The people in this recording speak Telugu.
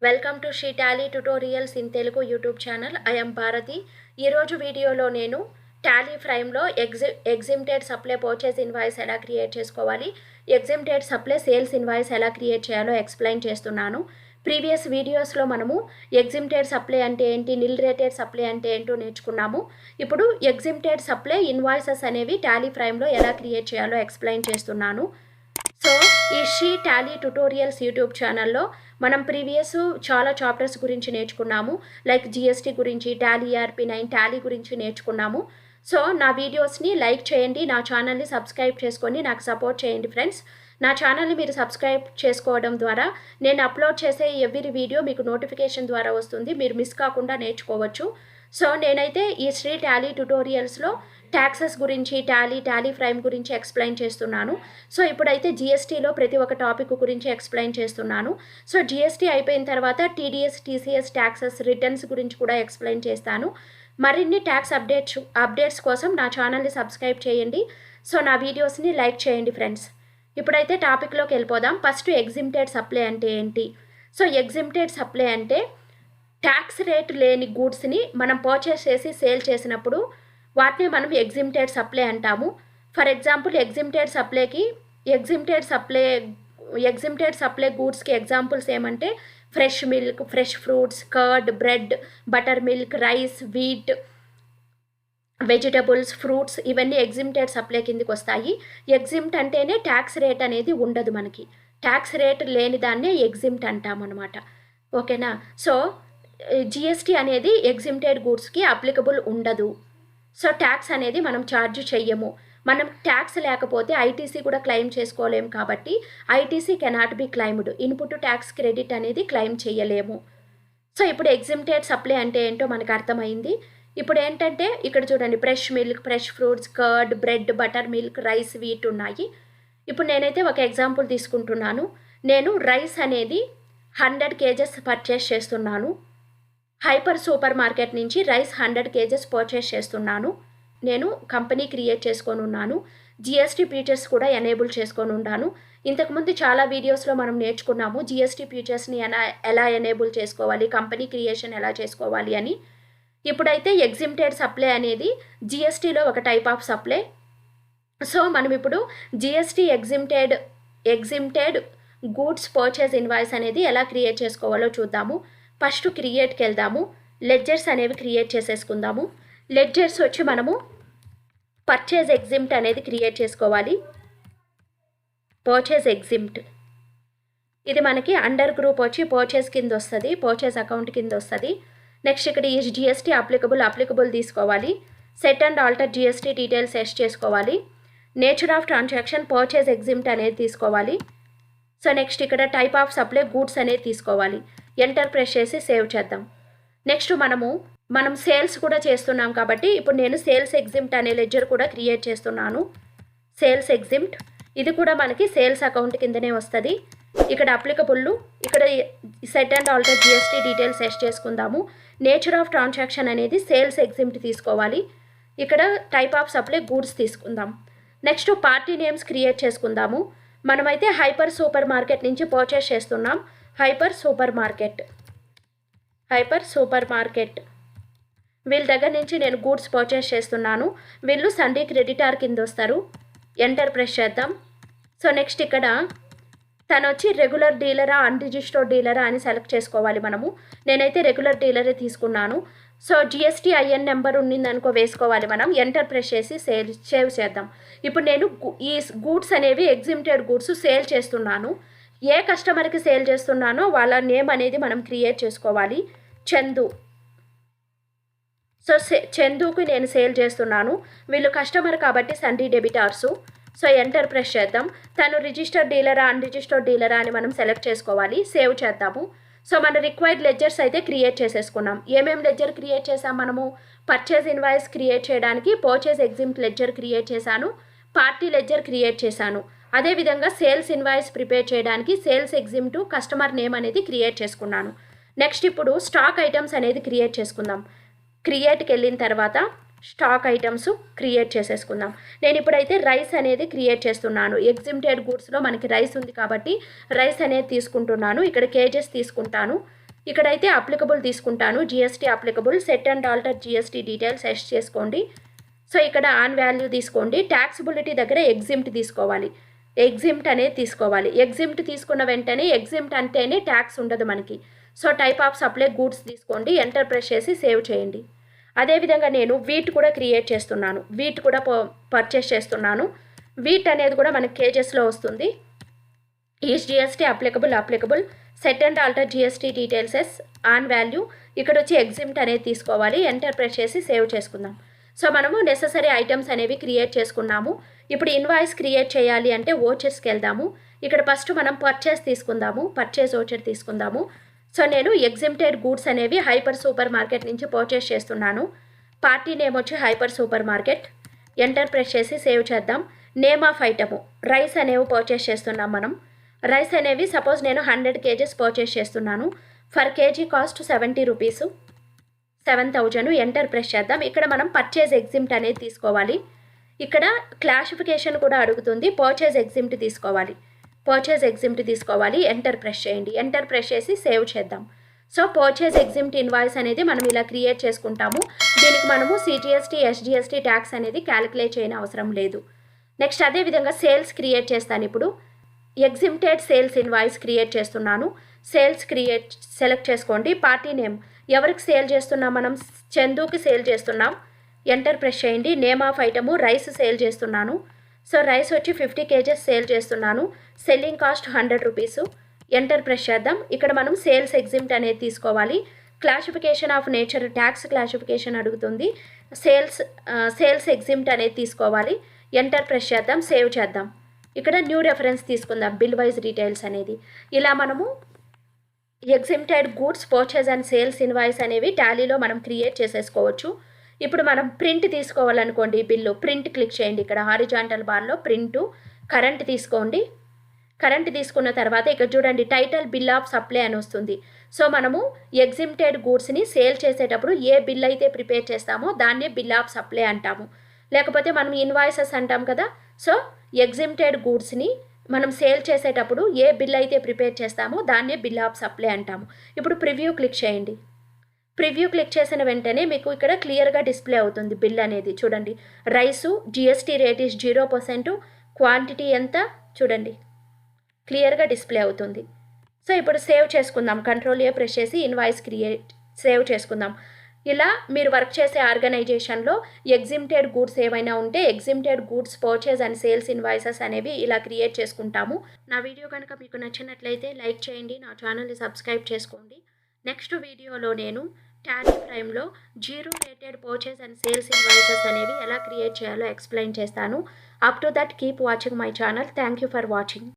Welcome to She Tally tutorials in Telugu YouTube channel. I am Bharathi. ఈరోజు వీడియోలో నేను టాలీ ఫ్రైమ్లో ఎగ్జిమ్టెడ్ సప్లై పర్చేస్ ఇన్వాయిస్ ఎలా క్రియేట్ చేసుకోవాలి, ఎగ్జిమ్టెడ్ సప్లై సేల్స్ ఇన్వాయిస్ ఎలా క్రియేట్ చేయాలో ఎక్స్ప్లెయిన్ చేస్తున్నాను. ప్రీవియస్ వీడియోస్లో మనము ఎగ్జిమ్టెడ్ సప్లై అంటే ఏంటి, నిల్ రేటెడ్ సప్లై అంటే ఏంటో నేర్చుకున్నాము. ఇప్పుడు ఎగ్జిమ్టెడ్ సప్లై ఇన్వాయిసెస్ అనేవి టాలీ ఫ్రైమ్లో ఎలా క్రియేట్ చేయాలో ఎక్స్ప్లెయిన్ చేస్తున్నాను. సో ఈ షీ టాలీ ట్యుటోరియల్స్ యూట్యూబ్ ఛానల్లో మనం ప్రీవియస్ చాలా చాప్టర్స్ గురించి నేర్చుకున్నాము. లైక్ జిఎస్టీ గురించి, టాలీ ERP9 టాలీ గురించి నేర్చుకున్నాము. సో నా వీడియోస్ని లైక్ చేయండి, నా ఛానల్ని సబ్స్క్రైబ్ చేసుకొని నాకు సపోర్ట్ చేయండి ఫ్రెండ్స్. నా ఛానల్ని మీరు సబ్స్క్రైబ్ చేసుకోవడం ద్వారా నేను అప్లోడ్ చేసే ఎవ్రీ వీడియో మీకు నోటిఫికేషన్ ద్వారా వస్తుంది, మీరు మిస్ కాకుండా నేర్చుకోవచ్చు. సో నేనైతే ఈ శ్రీ టాలీ ట్యుటోరియల్స్లో ట్యాక్సెస్ గురించి, టాలీ ఫ్రైమ్ గురించి ఎక్స్ప్లెయిన్ చేస్తున్నాను. సో ఇప్పుడైతే జిఎస్టీలో ప్రతి ఒక్క టాపిక్ గురించి ఎక్స్ప్లెయిన్ చేస్తున్నాను. సో జిఎస్టీ అయిపోయిన తర్వాత TDS, TCS ట్యాక్సెస్, రిటర్న్స్ గురించి కూడా ఎక్స్ప్లెయిన్ చేస్తాను. మరిన్ని ట్యాక్స్ అప్డేట్స్ కోసం నా ఛానల్ని సబ్స్క్రైబ్ చేయండి. సో నా వీడియోస్ని లైక్ చేయండి ఫ్రెండ్స్. ఇప్పుడైతే టాపిక్లోకి వెళ్ళిపోదాం. ఫస్ట్ ఎగ్జిమ్టెడ్ సప్లై అంటే ఏంటి? సో ఎగ్జిమ్టెడ్ సప్లై అంటే ట్యాక్స్ రేట్ లేని గూడ్స్ని మనం పర్చేస్ చేసి సేల్ చేసినప్పుడు వాటిని మనం ఎగ్జిమ్టెడ్ సప్లై అంటాము. ఫర్ ఎగ్జాంపుల్ ఎగ్జిమ్టెడ్ సప్లై గూడ్స్కి ఎగ్జాంపుల్స్ ఏమంటే fresh milk, fresh fruits, curd, bread, butter milk, rice, wheat, vegetables, fruits, ఇవన్నీ ఎగ్జిమ్టెడ్ సప్లై కిందకి వస్తాయి. ఎగ్జిమ్ట్ అంటేనే ట్యాక్స్ రేట్ అనేది ఉండదు, మనకి ట్యాక్స్ రేట్ లేని దాన్నే ఎగ్జిమ్ట్ అంటాం అనమాట. ఓకేనా? సో జిఎస్టీ అనేది ఎగ్జిమ్టెడ్ గూడ్స్కి అప్లికబుల్ ఉండదు. సో ట్యాక్స్ అనేది మనం ఛార్జ్ చెయ్యము. మనం ట్యాక్స్ లేకపోతే ఐటీసీ కూడా క్లెయిమ్ చేసుకోలేము, కాబట్టి ITC cannot be claimed. Input tax credit అనేది క్లెయిమ్ చేయలేము. సో ఇప్పుడు ఎగ్జిమ్టెడ్ సప్లై అంటే ఏంటో మనకు అర్థమైంది. ఇప్పుడు ఏంటంటే ఇక్కడ చూడండి, fresh milk, fresh fruits, curd, bread, butter milk, rice, wheat ఉన్నాయి. ఇప్పుడు నేనైతే ఒక ఎగ్జాంపుల్ తీసుకుంటున్నాను. నేను రైస్ అనేది 100 kgs పర్చేస్ చేస్తున్నాను. హైపర్ సూపర్ మార్కెట్ నుంచి రైస్ 100 kgs పర్చేస్ చేస్తున్నాను. నేను కంపెనీ క్రియేట్ చేసుకొని ఉన్నాను. జిఎస్టీ ఫీచర్స్ కూడా ఎనేబుల్ చేసుకొని ఉన్నాను. ఇంతకుముందు చాలా వీడియోస్లో మనం నేర్చుకున్నాము జిఎస్టీ ఫీచర్స్ని ఎలా ఎనేబుల్ చేసుకోవాలి, కంపెనీ క్రియేషన్ ఎలా చేసుకోవాలి అని. ఇప్పుడైతే ఎగ్జిమ్టెడ్ సప్లై అనేది జిఎస్టీలో ఒక టైప్ ఆఫ్ సప్లై. సో మనం ఇప్పుడు GST exempted goods purchase invoice అనేది ఎలా క్రియేట్ చేసుకోవాలో చూద్దాము. ఫస్ట్ క్రియేట్కి వెళ్దాము. లెడ్జర్స్ అనేవి క్రియేట్ చేసేసుకుందాము. లెడ్జర్స్ వచ్చి మనము పర్చేజ్ ఎగ్జిమ్ట్ అనేది క్రియేట్ చేసుకోవాలి. పర్చేజ్ ఎగ్జిమ్ట్ ఇది మనకి అండర్ గ్రూప్ వచ్చి పర్చేజ్ కింద వస్తుంది, పర్చేజ్ అకౌంట్ కింద వస్తుంది. నెక్స్ట్ ఇక్కడ ఈ జిఎస్టీ అప్లికబుల్ తీసుకోవాలి. Set and alter GST details set చేసుకోవాలి. Nature of transaction purchase exempt అనేది తీసుకోవాలి. సో నెక్స్ట్ ఇక్కడ టైప్ ఆఫ్ సప్లై గూడ్స్ అనేది తీసుకోవాలి. ఎంటర్ ప్రెస్ చేసి సేవ్ చేద్దాం. నెక్స్ట్ మనం సేల్స్ కూడా చేస్తున్నాం కాబట్టి ఇప్పుడు నేను సేల్స్ ఎగ్జిమ్ట్ అనే లెడ్జర్ కూడా క్రియేట్ చేస్తున్నాను. సేల్స్ ఎగ్జిమ్ట్ ఇది కూడా మనకి సేల్స్ అకౌంట్ కిందనే వస్తుంది. ఇక్కడ అప్లికబుల్, ఇక్కడ set and alter GST details set చేసుకుందాము. నేచర్ ఆఫ్ ట్రాన్సాక్షన్ అనేది సేల్స్ ఎగ్జిమ్ట్ తీసుకోవాలి. ఇక్కడ టైప్ ఆఫ్ సప్లై గూడ్స్ తీసుకుందాం. నెక్స్ట్ పార్టీ నేమ్స్ క్రియేట్ చేసుకుందాము. మనమైతే హైపర్ సూపర్ మార్కెట్ నుంచి పర్చేస్ చేస్తున్నాం. హైపర్ సూపర్ మార్కెట్ వీళ్ళ దగ్గర నుంచి నేను గూడ్స్ పర్చేస్ చేస్తున్నాను. వీళ్ళు సండే క్రెడిటార్ కింద వస్తారు. ఎంటర్ ప్రెస్ చేద్దాం. సో నెక్స్ట్ ఇక్కడ తను వచ్చి రెగ్యులర్ డీలరా, అన్రిజిస్టర్డ్ డీలరా అని సెలెక్ట్ చేసుకోవాలి మనము. నేనైతే రెగ్యులర్ డీలరే తీసుకున్నాను. సో జిఎస్టీ IN నెంబర్ ఉన్నిందనుకో వేసుకోవాలి మనం. ఎంటర్ ప్రెస్ చేసి సేవ్ చేద్దాం. ఇప్పుడు నేను ఈ గూడ్స్ అనేవి ఎగ్జిమ్టెడ్ గూడ్స్ సేల్ చేస్తున్నాను. ఏ కస్టమర్కి సేల్ చేస్తున్నానో వాళ్ళ నేమ్ అనేది మనం క్రియేట్ చేసుకోవాలి. చందు. సో చందుకు నేను సేల్ చేస్తున్నాను. వీళ్ళు కస్టమర్ కాబట్టి సండే డెబిటార్సు. సో ఎంటర్ ప్రెస్ చేద్దాం. తను రిజిస్టర్డ్ డీలరా, అన్రిజిస్టర్డ్ డీలరా అని మనం సెలెక్ట్ చేసుకోవాలి. సేవ్ చేద్దాము. సో మన రిక్వైర్డ్ లెడ్జర్స్ అయితే క్రియేట్ చేసేసుకున్నాం. ఏమేమి లెడ్జర్ క్రియేట్ చేసాం మనము? పర్చేజ్ ఇన్వాయిస్ క్రియేట్ చేయడానికి పర్చేజ్ ఎగ్జిమ్ట్ లెడ్జర్ క్రియేట్ చేశాను, పార్టీ లెడ్జర్ క్రియేట్ చేశాను. అదేవిధంగా సేల్స్ ఇన్వాయిస్ ప్రిపేర్ చేయడానికి సేల్స్ ఎగ్జిమ్ట్ కస్టమర్ నేమ్ అనేది క్రియేట్ చేసుకున్నాను. నెక్స్ట్ ఇప్పుడు స్టాక్ ఐటమ్స్ అనేది క్రియేట్ చేసుకుందాం. క్రియేట్కి వెళ్ళిన తర్వాత స్టాక్ ఐటమ్స్ క్రియేట్ చేసేసుకుందాం. నేను ఇప్పుడైతే రైస్ అనేది క్రియేట్ చేస్తున్నాను. ఎగ్జిమ్టెడ్ గూడ్స్లో మనకి రైస్ ఉంది కాబట్టి రైస్ అనేది తీసుకుంటున్నాను. ఇక్కడ కేజెస్ తీసుకుంటాను. ఇక్కడైతే అప్లికబుల్ తీసుకుంటాను, GST applicable, set and alter GST details set చేసుకోండి. సో ఇక్కడ ఆన్ వాల్యూ తీసుకోండి. ట్యాక్సిబిలిటీ దగ్గర ఎగ్జిమ్ట్ తీసుకోవాలి, ఎగ్జిమ్ట్ అనేది తీసుకోవాలి. ఎగ్జిమ్ట్ తీసుకున్న వెంటనే ఎగ్జిమ్ట్ అంటేనే ట్యాక్స్ ఉండదు మనకి. So type of supply goods తీసుకోండి, ఎంటర్ ప్రెస్ చేసి సేవ్ చేయండి. అదేవిధంగా నేను వీట్ కూడా క్రియేట్ చేస్తున్నాను, వీట్ కూడా పర్చేస్ చేస్తున్నాను. వీట్ అనేది కూడా మనకి కేజెస్లో వస్తుంది. Is GST applicable set and alter GST details on value. ఇక్కడ వచ్చి ఎగ్జిమ్ట్ అనేది తీసుకోవాలి, ఎంటర్ ప్రెస్ చేసి సేవ్ చేసుకుందాం. సో మనము నెససరీ ఐటమ్స్ అనేవి క్రియేట్ చేసుకున్నాము. ఇప్పుడు ఇన్వాయిస్ క్రియేట్ చేయాలి అంటే ఓచర్స్కి వెళ్దాము. ఇక్కడ ఫస్ట్ మనం పర్చేస్ తీసుకుందాము, పర్చేస్ ఓచర్ తీసుకుందాము. సో నేను ఎగ్జిమ్టెడ్ గూడ్స్ అనేవి హైపర్ సూపర్ మార్కెట్ నుంచి పర్చేస్ చేస్తున్నాను. పార్టీ నేమ్ వచ్చి hyper super market, enter press చేసి సేవ్ చేద్దాం. నేమ్ ఆఫ్ ఐటము రైస్ అనేవి పర్చేస్ చేస్తున్నాం మనం. రైస్ అనేవి సపోజ్ నేను 100 kgs పర్చేస్ చేస్తున్నాను. For KG cost 70 rupees, 7000. Enter press చేద్దాం. ఇక్కడ మనం పర్చేజ్ ఎగ్జిమ్ట్ అనేది తీసుకోవాలి. ఇక్కడ క్లాసిఫికేషన్ కూడా అడుగుతుంది, పర్చేజ్ ఎగ్జిమ్ట్ తీసుకోవాలి, పర్చేజ్ ఎగ్జిమ్ట్ తీసుకోవాలి. ఎంటర్ ప్రెస్ చేయండి, ఎంటర్ ప్రెస్ చేసి సేవ్ చేద్దాం. సో పర్చేజ్ ఎగ్జిమ్ట్ ఇన్వాయిస్ అనేది మనం ఇలా క్రియేట్ చేసుకుంటాము. దీనికి మనము సిజిఎస్టీ ఎస్జిఎస్టీ ట్యాక్స్ అనేది క్యాలిక్యులేట్ చేయని అవసరం లేదు. నెక్స్ట్ అదేవిధంగా సేల్స్ క్రియేట్ చేస్తాను. ఇప్పుడు ఎగ్జిమ్టెడ్ సేల్స్ ఇన్వాయిస్ క్రియేట్ చేస్తున్నాను. సేల్స్ సెలెక్ట్ చేసుకోండి. పార్టీ నేమ్ ఎవరికి సేల్ చేస్తున్నాం మనం, చందుకి సేల్ చేస్తున్నాం. ఎంటర్ ప్రెస్ చేయండి. Name of item rice sale చేస్తున్నాను. సో రైస్ వచ్చి 50 kgs సేల్ చేస్తున్నాను. Selling cost 100 rupees. Enter press చేద్దాం. ఇక్కడ మనం సేల్స్ ఎగ్జిమ్ట్ అనేది తీసుకోవాలి. Classification of nature tax classification అడుగుతుంది. సేల్స్ ఎగ్జిమ్ట్ అనేది తీసుకోవాలి. ఎంటర్ ప్రెస్ చేద్దాం, సేవ్ చేద్దాం. ఇక్కడ న్యూ రెఫరెన్స్ తీసుకుందాం, బిల్ వైజ్ డీటెయిల్స్ అనేది. ఇలా మనము exempted goods purchase and sales invoice అనేవి టాలీలో మనం క్రియేట్ చేసేసుకోవచ్చు. ఇప్పుడు మనం ప్రింట్ తీసుకోవాలనుకోండి, బిల్లు ప్రింట్ క్లిక్ చేయండి. ఇక్కడ హారిజాంటల్ బార్లో ప్రింటు కరెంట్ తీసుకోండి. కరెంట్ తీసుకున్న తర్వాత ఇక్కడ చూడండి టైటిల్ బిల్ ఆఫ్ సప్లై అని వస్తుంది. సో మనము ఎగ్జిమ్టెడ్ గూడ్స్ని సేల్ చేసేటప్పుడు ఏ బిల్ అయితే ప్రిపేర్ చేస్తామో దాన్నే బిల్ ఆఫ్ సప్లై అంటాము. లేకపోతే మనం ఇన్వాయిసెస్ అంటాం కదా. సో ఎగ్జిమ్టెడ్ గూడ్స్ని మనం సేల్ చేసేటప్పుడు ఏ బిల్ అయితే ప్రిపేర్ చేస్తామో దాన్నే బిల్ ఆఫ్ సప్లై అంటాము. ఇప్పుడు ప్రివ్యూ క్లిక్ చేయండి. ప్రివ్యూ క్లిక్ చేసిన వెంటనే మీకు ఇక్కడ క్లియర్గా డిస్ప్లే అవుతుంది బిల్ అనేది. చూడండి rice GST rate is 0%, quantity ఎంత చూడండి క్లియర్గా డిస్ప్లే అవుతుంది. సో ఇప్పుడు సేవ్ చేసుకుందాం. కంట్రోల్ ఏ ప్రెస్ చేసి ఇన్వాయిస్ సేవ్ చేసుకుందాం. ఇలా మీరు వర్క్ చేసే ఆర్గనైజేషన్లో ఎగ్జిమ్టెడ్ గూడ్స్ ఏమైనా ఉంటే exempted goods purchase and sales invoices అనేవి ఇలా క్రియేట్ చేసుకుంటాము. నా వీడియో కనుక మీకు నచ్చినట్లయితే లైక్ చేయండి, నా ఛానల్ని సబ్స్క్రైబ్ చేసుకోండి. నెక్స్ట్ వీడియోలో నేను టాలీ ప్రైమ్లో zero rated purchase and sales invoices అనేవి ఎలా క్రియేట్ చేయాలో ఎక్స్ప్లెయిన్ చేస్తాను. Up to that keep watching my channel. Thank you for watching.